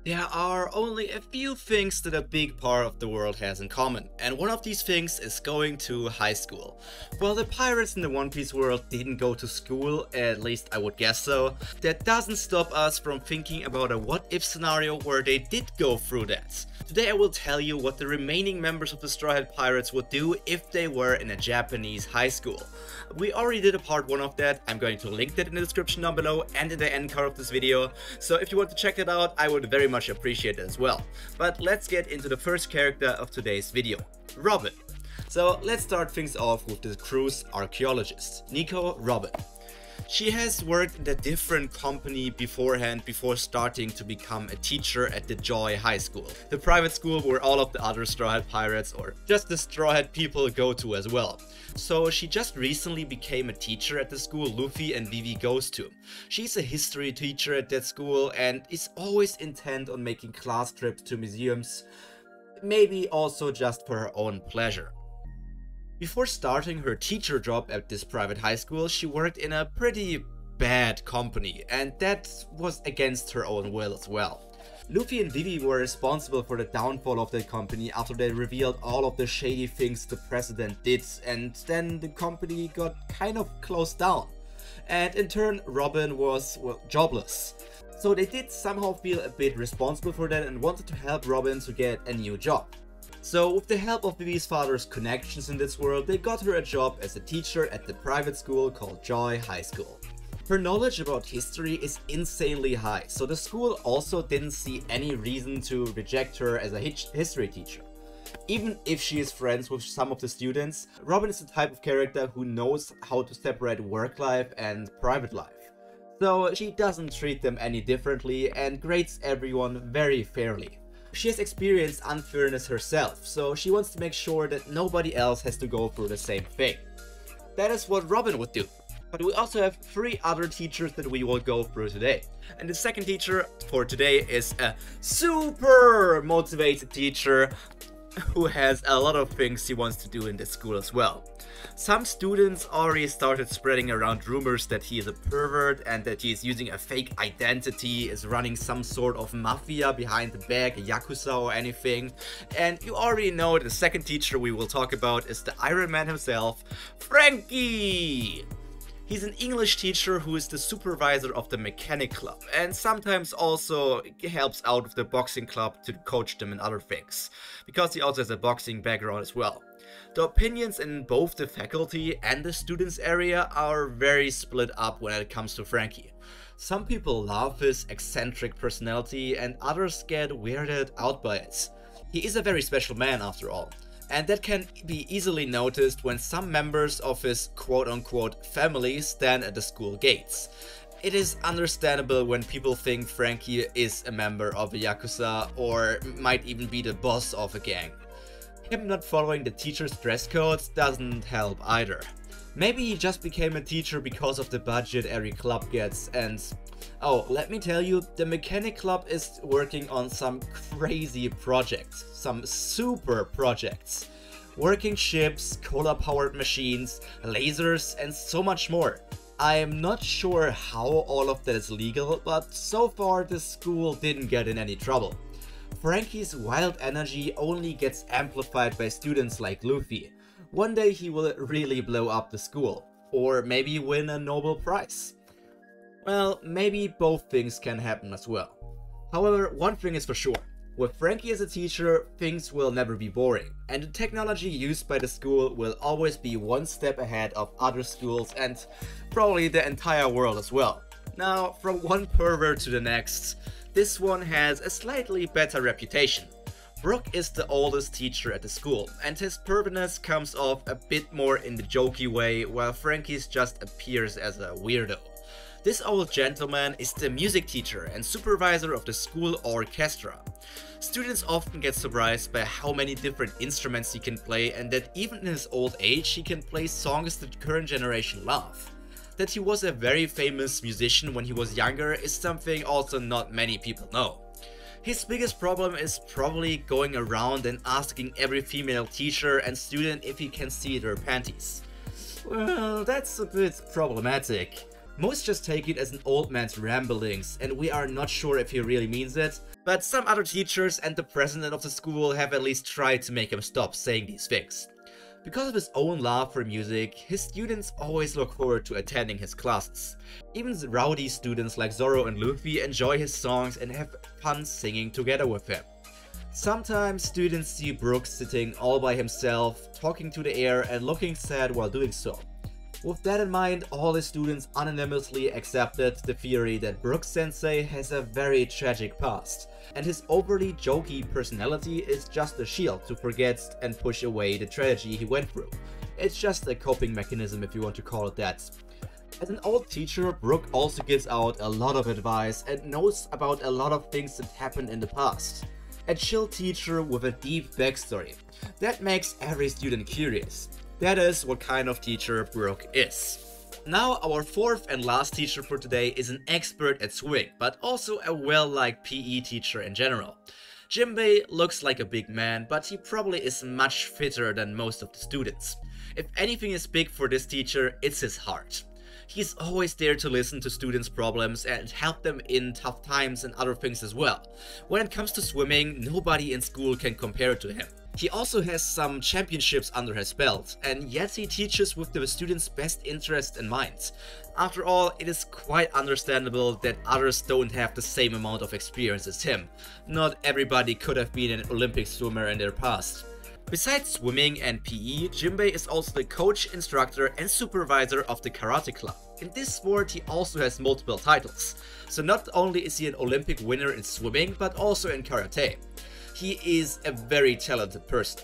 There are only a few things that a big part of the world has in common, and one of these things is going to high school. Well, the pirates in the One Piece world didn't go to school, at least I would guess so. That doesn't stop us from thinking about a what-if scenario where they did go through that. Today I will tell you what the remaining members of the Straw Hat Pirates would do if they were in a Japanese high school. We already did a part 1 of that. I'm going to link that in the description down below and in the end card of this video, so if you want to check it out, I would very much appreciate it as well. But let's get into the first character of today's video, Robin. So let's start things off with the crew's archaeologist, Nico Robin. She has worked at a different company beforehand before starting to become a teacher at the Joy High School, the private school where all of the other Straw Hat Pirates or just the Straw Hat people go to as well. So she just recently became a teacher at the school Luffy and Vivi goes to. She's a history teacher at that school and is always intent on making class trips to museums, maybe also just for her own pleasure. Before starting her teacher job at this private high school, she worked in a pretty bad company, and that was against her own will as well. Luffy and Vivi were responsible for the downfall of the company after they revealed all of the shady things the president did, and then the company got kind of closed down. And in turn, Robin was, well, jobless. So they did somehow feel a bit responsible for that and wanted to help Robin to get a new job. So with the help of Vivi's father's connections in this world, they got her a job as a teacher at the private school called Joy High School. Her knowledge about history is insanely high, so the school also didn't see any reason to reject her as a history teacher. Even if she is friends with some of the students, Robin is the type of character who knows how to separate work life and private life. So she doesn't treat them any differently and grades everyone very fairly. She has experienced unfairness herself, so she wants to make sure that nobody else has to go through the same thing. That is what Robin would do. But we also have 3 other teachers that we will go through today. And the second teacher for today is a super motivated teacher who has a lot of things he wants to do in this school as well. Some students already started spreading around rumors that he is a pervert and that he is using a fake identity, is running some sort of mafia behind the back, a yakuza or anything. And you already know the second teacher we will talk about is the Iron Man himself, Franky! He's an English teacher who is the supervisor of the mechanic club and sometimes also helps out with the boxing club to coach them in other things, because he also has a boxing background as well. The opinions in both the faculty and the students area are very split up when it comes to Franky. Some people love his eccentric personality and others get weirded out by it. He is a very special man after all. And that can be easily noticed when some members of his quote-unquote family stand at the school gates. It is understandable when people think Franky is a member of a yakuza or might even be the boss of a gang. Him not following the teacher's dress codes doesn't help either. Maybe he just became a teacher because of the budget every club gets and... Oh, let me tell you, the mechanic club is working on some crazy projects, some super projects. Working ships, cola-powered machines, lasers and so much more. I am not sure how all of that is legal, but so far the school didn't get in any trouble. Franky's wild energy only gets amplified by students like Luffy. One day he will really blow up the school, or maybe win a Nobel Prize. Well, maybe both things can happen as well. However, one thing is for sure. With Franky as a teacher, things will never be boring, and the technology used by the school will always be one step ahead of other schools and probably the entire world as well. Now, from one pervert to the next, this one has a slightly better reputation. Brook is the oldest teacher at the school, and his pervertness comes off a bit more in the jokey way, while Franky's just appears as a weirdo. This old gentleman is the music teacher and supervisor of the school orchestra. Students often get surprised by how many different instruments he can play and that even in his old age he can play songs the current generation love. That he was a very famous musician when he was younger is something also not many people know. His biggest problem is probably going around and asking every female teacher and student if he can see their panties. Well, that's a bit problematic. Most just take it as an old man's ramblings, and we are not sure if he really means it, but some other teachers and the president of the school have at least tried to make him stop saying these things. Because of his own love for music, his students always look forward to attending his classes. Even the rowdy students like Zoro and Luffy enjoy his songs and have fun singing together with him. Sometimes students see Brook sitting all by himself, talking to the air and looking sad while doing so. With that in mind, all the students unanimously accepted the theory that Brook Sensei has a very tragic past, and his overly jokey personality is just a shield to forget and push away the tragedy he went through. It's just a coping mechanism if you want to call it that. As an old teacher, Brook also gives out a lot of advice and knows about a lot of things that happened in the past. A chill teacher with a deep backstory. That makes every student curious. That is what kind of teacher Brook is. Now our fourth and last teacher for today is an expert at swimming, but also a well-liked PE teacher in general. Jimbei looks like a big man, but he probably is much fitter than most of the students. If anything is big for this teacher, it's his heart. He's always there to listen to students' problems and help them in tough times and other things as well. When it comes to swimming, nobody in school can compare to him. He also has some championships under his belt, and yet he teaches with the students' best interest in mind. After all, it is quite understandable that others don't have the same amount of experience as him. Not everybody could have been an Olympic swimmer in their past. Besides swimming and PE, Jimbei is also the coach, instructor and supervisor of the karate club. In this sport he also has multiple titles, so not only is he an Olympic winner in swimming, but also in karate. He is a very talented person.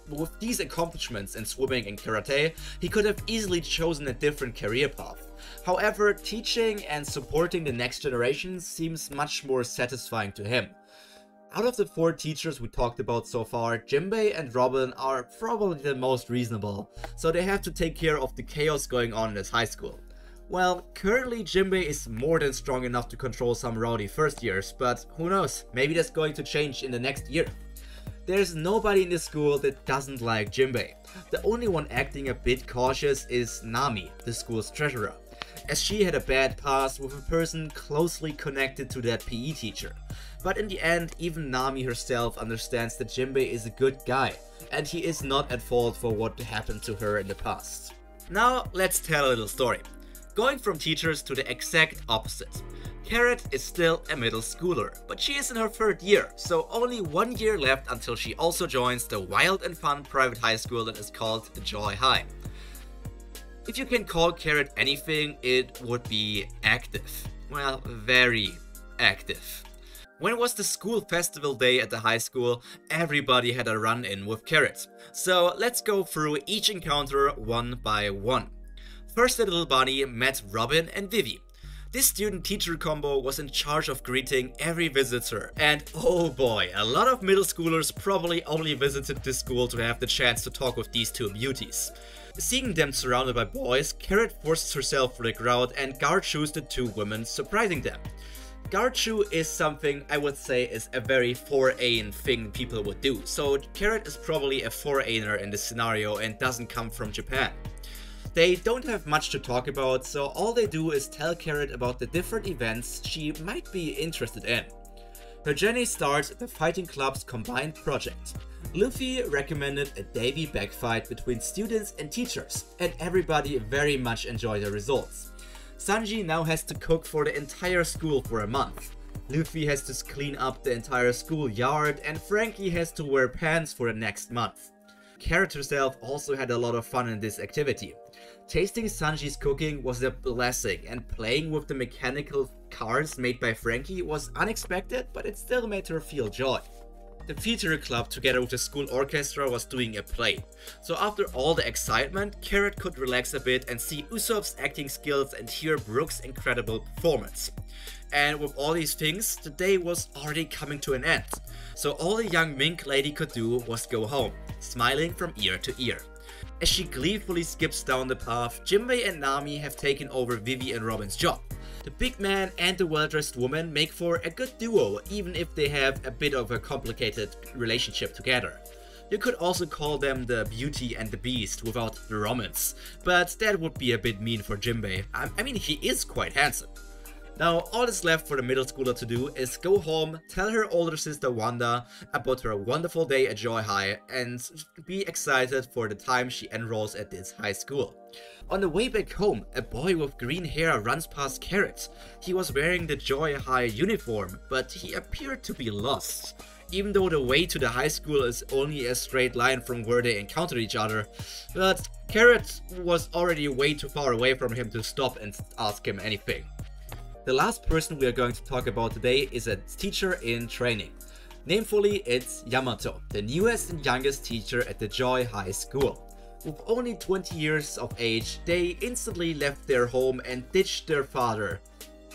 With these accomplishments in swimming and karate, he could have easily chosen a different career path. However, teaching and supporting the next generation seems much more satisfying to him. Out of the 4 teachers we talked about so far, Jimbei and Robin are probably the most reasonable, so they have to take care of the chaos going on in this high school. Well, currently Jimbei is more than strong enough to control some rowdy first years, but who knows, maybe that's going to change in the next year. There's nobody in this school that doesn't like Jimbei. The only one acting a bit cautious is Nami, the school's treasurer, as she had a bad past with a person closely connected to that PE teacher. But in the end, even Nami herself understands that Jimbei is a good guy, and he is not at fault for what happened to her in the past. Now let's tell a little story. Going from teachers to the exact opposite. Carrot is still a middle schooler, but she is in her 3rd year, so only 1 year left until she also joins the wild and fun private high school that is called Joy High. If you can call Carrot anything, it would be active. Well, very active. When it was the school festival day at the high school, everybody had a run-in with Carrot. So let's go through each encounter one by one. First, the little bunny met Robin and Vivi. This student-teacher combo was in charge of greeting every visitor, and oh boy, a lot of middle schoolers probably only visited this school to have the chance to talk with these 2 beauties. Seeing them surrounded by boys, Carrot forces herself for the crowd and guard-shoos the 2 women, surprising them. Guard-shoe is something I would say is a very foreign thing people would do, so Carrot is probably a foreigner in this scenario and doesn't come from Japan. They don't have much to talk about, so all they do is tell Carrot about the different events she might be interested in. Her journey starts at the fighting club's combined project. Luffy recommended a daily backfight between students and teachers, and everybody very much enjoyed the results. Sanji now has to cook for the entire school for a month. Luffy has to clean up the entire schoolyard, and Franky has to wear pants for the next month. Carrot herself also had a lot of fun in this activity. Tasting Sanji's cooking was a blessing, and playing with the mechanical cars made by Franky was unexpected, but it still made her feel joy. The theater club together with the school orchestra was doing a play, so after all the excitement, Carrot could relax a bit and see Usopp's acting skills and hear Brook's incredible performance. And with all these things, the day was already coming to an end, so all the young mink lady could do was go home, smiling from ear to ear. As she gleefully skips down the path, Jimbei and Nami have taken over Vivi and Robin's job. The big man and the well-dressed woman make for a good duo, even if they have a bit of a complicated relationship together. You could also call them the Beauty and the Beast without the romance, but that would be a bit mean for Jimbei. I mean, he is quite handsome. Now, all that's left for the middle schooler to do is go home, tell her older sister Wanda about her wonderful day at Joy High, and be excited for the time she enrolls at this high school. On the way back home, a boy with green hair runs past Carrot. He was wearing the Joy High uniform, but he appeared to be lost. Even though the way to the high school is only a straight line from where they encountered each other, but Carrot was already way too far away from him to stop and ask him anything. The last person we are going to talk about today is a teacher in training. Namefully, it's Yamato, the newest and youngest teacher at the Joy High School. With only 20 years of age, they instantly left their home and ditched their father,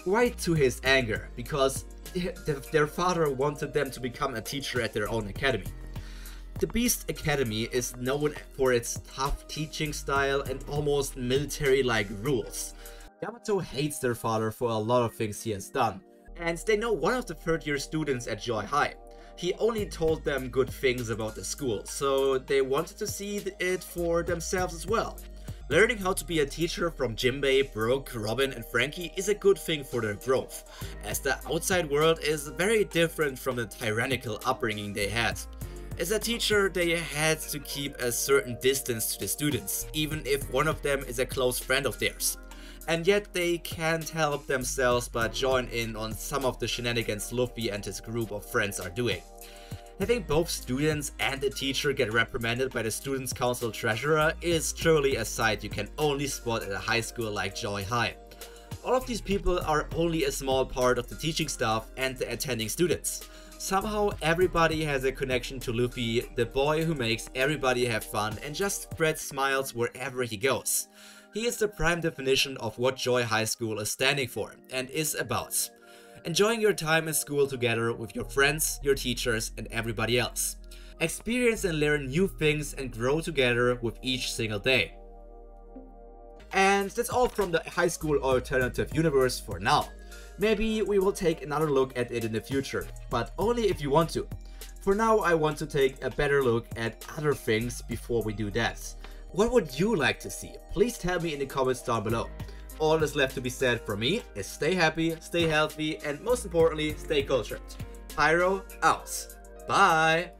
quite to his anger, because their father wanted them to become a teacher at their own academy. The Beast Academy is known for its tough teaching style and almost military-like rules. Yamato hates their father for a lot of things he has done, and they know one of the third-year students at Joy High. He only told them good things about the school, so they wanted to see it for themselves as well. Learning how to be a teacher from Jimbei, Brook, Robin and Franky is a good thing for their growth, as the outside world is very different from the tyrannical upbringing they had. As a teacher, they had to keep a certain distance to the students, even if one of them is a close friend of theirs. And yet they can't help themselves but join in on some of the shenanigans Luffy and his group of friends are doing. Having both students and the teacher get reprimanded by the Students' Council treasurer is truly a sight you can only spot at a high school like Joy High. All of these people are only a small part of the teaching staff and the attending students. Somehow everybody has a connection to Luffy, the boy who makes everybody have fun and just spreads smiles wherever he goes. He is the prime definition of what Joy High School is standing for and is about. Enjoying your time in school together with your friends, your teachers and everybody else. Experience and learn new things and grow together with each single day. And that's all from the high school alternative universe for now. Maybe we will take another look at it in the future, but only if you want to. For now, I want to take a better look at other things before we do that. What would you like to see? Please tell me in the comments down below. All that's left to be said from me is stay happy, stay healthy, and most importantly, stay cultured. Pyro out. Bye!